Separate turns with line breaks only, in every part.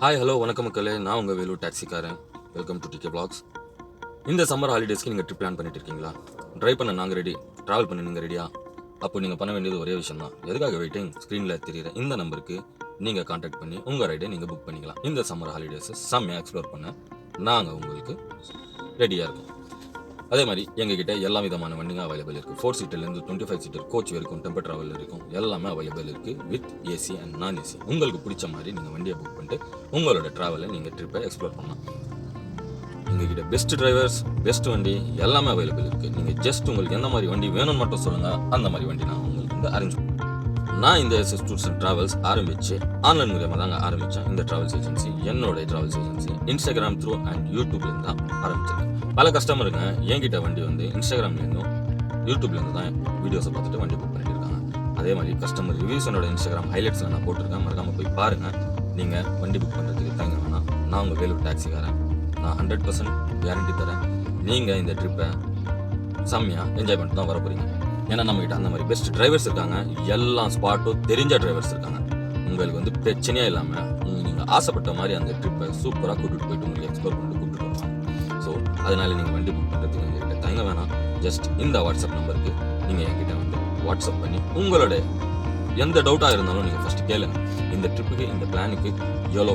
Hi hello வணக்கம் மக்களே, நான் உங்கள் வேலூர் டாக்ஸிக்காரன். Welcome to TK blogs. இந்த சம்மர் ஹாலிடேஸ்க்கு நீங்கள் ட்ரிப் பிளான் பண்ணிட்டு இருக்கீங்களா? ட்ரைவ் பண்ண நாங்கள் ரெடி, ட்ராவல் பண்ண நீங்கள் ரெடியா? அப்போ நீங்கள் பண்ண வேண்டியது ஒரே விஷயம் தான். எதுக்காக வெயிட்டிங்? ஸ்க்ரீனில் தெரியுற இந்த நம்பருக்கு நீங்கள் கான்டாக்ட் பண்ணி உங்கள் ரைடை நீங்கள் புக் பண்ணிக்கலாம். இந்த சம்மர் ஹாலிடேஸை செம்மையாக எக்ஸ்ப்ளோர் பண்ண நாங்கள் உங்களுக்கு ரெடியாக இருக்கோம். அதே மாதிரி எங்ககிட்ட எல்லா விதமான வண்டிங்க அவைலபிள் இருக்குது. 4 சீட்டர்லேருந்து 25 சீட்டர் கோச் வரைக்கும் டெம்பர் ட்ராவல் இருக்கும். எல்லாமே அவைலபிள் இருக்குது வித் ஏசி அண்ட் நான் ஏசி. உங்களுக்கு பிடிச்ச மாதிரி நீங்கள் வண்டியை புக் பண்ணிட்டு உங்களோட ட்ராவலை நீங்கள் ட்ரிப்பை எக்ஸ்ப்ளோர் பண்ணலாம். எங்ககிட்ட பெஸ்ட் டிரைவர்ஸ், பெஸ்ட் வண்டி எல்லாமே அவைலபிள் இருக்குது. நீங்கள் ஜஸ்ட் உங்களுக்கு எந்த மாதிரி வண்டி வேணும்னு மட்டும் சொல்லுங்கள், அந்த மாதிரி வண்டி நான் உங்களுக்கு வந்து அரேஞ்ச் பண்ணுவேன். நான் இந்த எஸ்எஸ் டூர்ஸ் அண்ட் ட்ராவல்ஸ் ஆரம்பித்து ஆன்லைன் மூலியமாக தாங்க ஆரம்பித்தேன். இந்த ட்ராவல்ஸ் ஏஜென்சி என்னோட travels agency Instagram through and யூடியூப்லேருந்து தான் ஆரம்பிச்சிருக்கேன். பல கஸ்டமருங்க என்கிட்ட வண்டி வந்து இன்ஸ்டாகிராம்லேருந்தும் யூடியூப்லேருந்து தான் வீடியோஸை பார்த்துட்டு வண்டி புக் பண்ணிட்டு இருக்காங்க. அதே மாதிரி கஸ்டமர் ரிவ்யூஸ் என்னோட இன்ஸ்டாகிராம் ஹைலைட்ஸில் நான் போட்டிருக்கேன், மறக்காமல் போய் பாருங்கள். நீங்கள் வண்டி புக் பண்ணுறதுக்கு தங்க வேணாம். நான் உங்கள் வேலூர் டாக்ஸிக்காரன். நான் 100% கேரண்டி தரேன். நீங்கள் இந்த ட்ரிப்பை செம்மையாக என்ஜாய் பண்ணிட்டு தான் வர போகிறீங்க. ஏன்னா நம்மகிட்ட அந்த மாதிரி பெஸ்ட் டிரைவர்ஸ் இருக்காங்க. எல்லா ஸ்பாட்டும் தெரிஞ்ச டிரைவர்ஸ் இருக்காங்க. உங்களுக்கு வந்து பிரச்சனையே இல்லாமல் நீங்கள் ஆசைப்பட்ட மாதிரி அந்த ட்ரிப்பை சூப்பராக கூட்டிகிட்டு போயிட்டு உங்களுக்கு எக்ஸ்ப்ளோர் பண்ணிட்டு கூப்பிட்டு வருவாங்க. ஸோ அதனால நீங்கள் வண்டி புக் பண்ணுறதுக்கு எங்ககிட்ட தயங்க வேணாம். ஜஸ்ட் இந்த வாட்ஸ்அப் நம்பருக்கு நீங்கள் என்கிட்ட வந்து வாட்ஸ்அப் பண்ணி உங்களோட எந்த டவுட்டாக இருந்தாலும் நீங்கள் ஃபஸ்ட்டு கேளுங்க. இந்த ட்ரிப்புக்கு இந்த பிளானுக்கு எவ்வளோ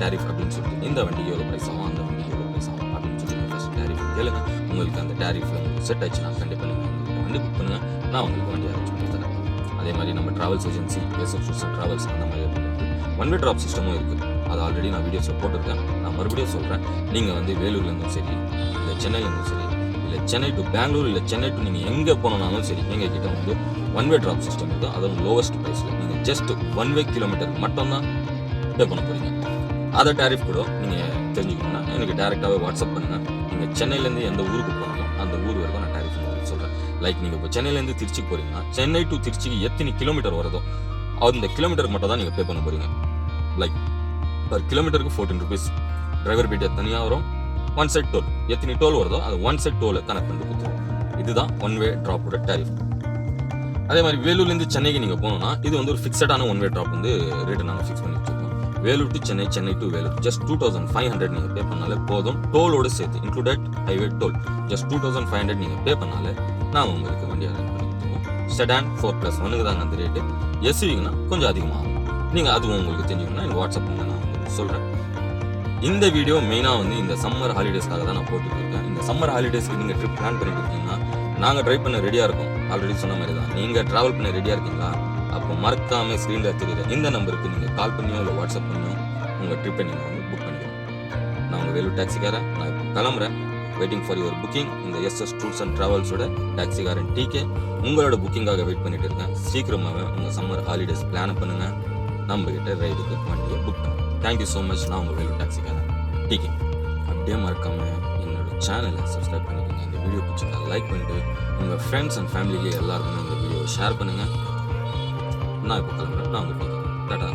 டேரிஃப் அப்படின்னு சொல்லிட்டு, இந்த வண்டி எவ்வளோ ப்ரைஸ் ஆகும், அந்த வண்டி எவ்வளோ ப்ரைஸ் ஆகும் அப்படின்னு சொல்லி நீங்கள் ஃபஸ்ட் டேரிஃப் கேளுங்க. உங்களுக்கு அந்த டேரிஃபில் உங்களுக்கு செட் ஆயிடுச்சுன்னா கண்டிப்பாக நீங்கள் வண்டி புக் பண்ணுங்க. நான் உங்களுக்கு வண்டி அரேஞ்ச் பண்ணி தரேன். அதே மாதிரி நம்ம travels agency SS tours and travels அந்த மாதிரி ஒன் வே ட்ராப் சிஸ்டமும் இருக்குது. அது ஆல்ரெடி நான் வீடியோஸில் போட்டிருக்கேன். நான் மறுபடியும் சொல்கிறேன். நீங்கள் வந்து வேலூர்லேருந்தும் சரி, இல்லை சென்னையிலேருந்தும் சரி, இல்லை சென்னை டு பெங்களூர், இல்லை சென்னை டு நீங்கள் எங்கே போனாலும் சரி, எங்கள் கிட்ட வந்து ஒன் வே ட்ராப் சிஸ்டம் இருக்குது. அதுவும் லோவஸ்ட் ப்ரைஸில் நீங்கள் ஜஸ்ட் 1 வே கிலோமீட்டர் மட்டும்தான் பே பண்ண போகிறீங்க. அதை டேரிஃப் கூட நீங்கள் தெரிஞ்சுக்கணுன்னா எனக்கு டேரெக்டாகவே வாட்ஸ்அப் பண்ணுங்கள். நீங்கள் சென்னையிலேருந்து எந்த ஊருக்கு போனாலும் அந்த ஊர் வரைக்கும் நான் டேரிஃப் சொல்கிறேன். லைக் நீங்கள் இப்போ சென்னையிலேருந்து திருச்சிக்கு போகிறீங்கன்னா சென்னை டு திருச்சிக்கு எத்தனை கிலோமீட்டர் வருதோ அந்த கிலோமீட்டருக்கு மட்டும் தான் நீங்கள் பே பண்ண போகிறீங்க. லைக் பர் கிலோமீட்டருக்கு 14 rupees. டிரைவர் பீட்டே தனியாக வரும். 1 சைட் டோல் எத்தனை டோல் வருதோ அது 1 சைட் டோலை கனெக்ட் பண்ணிட்டு கொடுத்துருவோம். இதுதான் 1 வே ட்ராப்போட டேரிஃப். அதே மாதிரி வேலூர்லேருந்து சென்னைக்கு நீங்கள் போகணுன்னா இது வந்து ஒரு ஃபிக்ஸடான 1 வே ட்ராப் வந்து ரேட்டு நாங்கள் ஃபிக்ஸ் பண்ணி வச்சுருக்கோம். Vellore to Chennai, Chennai to Vellore just 2500 நீங்கள் பே பண்ணாலே போதும். டோலோடு சேர்த்து இன்க்ளூடட் ஹைவே டோல் ஜஸ்ட் 2500 நீங்கள் பே பண்ணாலே நாங்கள் உங்களுக்கு வண்டி அரேஞ்ச் பண்ணி கொடுத்துருவோம். செடான் 4+1 தாங்க அந்த ரேட்டு. எஸ்யூவிங்கன்னா கொஞ்சம் அதிகமாகும். நீங்கள் அதுவும் உங்களுக்கு தெரிஞ்சுக்கணும்னா எனக்கு வாட்ஸ்அப் பண்ண நான் உங்களுக்கு சொல்கிறேன். இந்த வீடியோ மெயினாக வந்து இந்த சம்மர் ஹாலிடேஸ்க்காக தான் நான் போட்டுருக்கேன். இந்த சம்மர் ஹாலிடேஸ்க்கு நீங்கள் ட்ரிப் பிளான் பண்ணிட்டு இருக்கீங்கன்னா நாங்கள் ட்ரைவ் பண்ண ரெடியாக இருக்கோம். ஆல்ரெடி சொன்ன மாதிரி தான். நீங்கள் ட்ராவல் பண்ண ரெடியாக இருக்கீங்களா? அப்போ மறக்காமல் ஸ்க்ரீனில் தெரியுற இந்த நம்பருக்கு நீங்கள் கால் பண்ணியோ இல்லை வாட்ஸ்அப் பண்ணியோ உங்கள் ட்ரிப்பை நீங்கள் வந்து புக் பண்ணிக்கலாம். நான் உங்கள் வேலூர் டாக்ஸிக்காரன். நான் இப்போ கிளம்புறேன். Waiting for your booking. இந்த எஸ்எஸ் டூர்ஸ் அண்ட் ட்ராவல்ஸோட டாக்ஸிக்காரன் டிகே உங்களோட புக்கிங்காக வெயிட் பண்ணிட்டு இருக்கேன். சீக்கிரமாகவே உங்கள் சம்மர் ஹாலிடேஸ் பிளான் பண்ணுங்கள். நம்மகிட்ட ரைடுக்கு வண்டியை புக் பண்ணுங்க. Thank you so much. நான் உங்கள் வேலூர் டாக்ஸிக்காரன் டிகே. அப்படியே மறக்காமல் என்னோட சேனலை சப்ஸ்கிரைப் பண்ணிக்கோங்க. இந்த வீடியோ பிடிச்சிருந்தா லைக் பண்ணிட்டு உங்கள் ஃப்ரெண்ட்ஸ் அண்ட் ஃபேமிலிக்கு எல்லாருக்குமே இந்த வீடியோவை ஷேர் பண்ணுங்கள். நான் இப்போ கிளம்புறேன். நான் உங்கள் டிகே. டாடா.